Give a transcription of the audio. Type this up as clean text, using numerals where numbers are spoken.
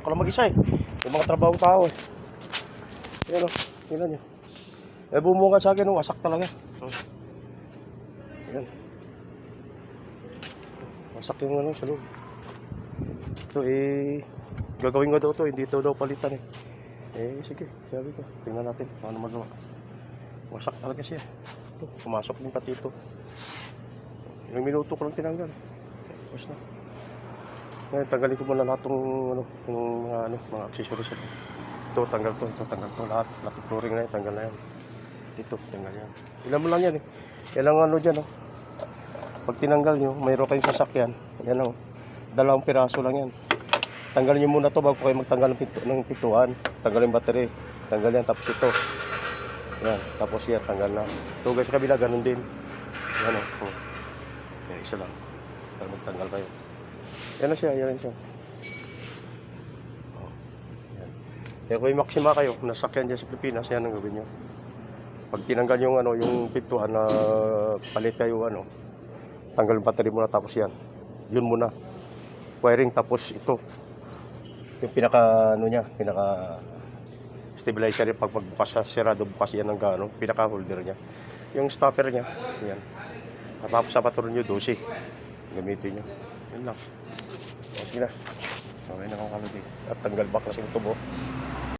ako lang mag-isa eh. Yung mga trabahong tao eh. Ayan o, tingnan nyo. Eh bumunga sa akin, wasak talaga. Ayan. Wasak yung ano sa loob. Ito eh, gagawin ko daw ito, hindi ito daw palitan eh. Eh sige, sabi ko, tingnan natin paano magawa. Wasak talaga siya. Ito, pumasok din pati ito. Ilang minuto ko lang tinanggal. Tapos na. Ngayon, tanggalin ko muna lahat mga accessories. Ito, tanggal to, lahat ng flooring na yan, tanggal na yan. Ito, tanggal yan. Ilan mo lang yan eh. Yan ang ano dyan, oh. Pag tinanggal nyo, mayroon kayong sasakyan. Yan oh. 2 piraso lang yan. Tanggalin nyo muna to bago kayo magtanggal ng pintuan. Tanggalin yung battery. Tanggal yan, tapos ito. Yan, tapos yan, tanggal na. Ito guys, sa kabila, ganun din. Yan oh. Okay, isa lang. Para magtanggal kayo. Yan na siya, yan siya. Oh, yan. Kaya kung may Maxima kayo, nasakyan dyan sa Pilipinas, yan ang gawin nyo. Pag tinanggal yung yung pintuan na palit kayo tanggal yung battery muna tapos yan. Yun muna. Wiring tapos ito. Yung pinaka pinaka stabilizer niya pag magbukas sirado bukas yan ng pinaka holder niya. Yung stopper niya, yan. Tapos sa patron niyo 12. Gamitin niyo. Yun lang. O, sige na. Okay na akong kalagay. At tanggal back na sa tubo.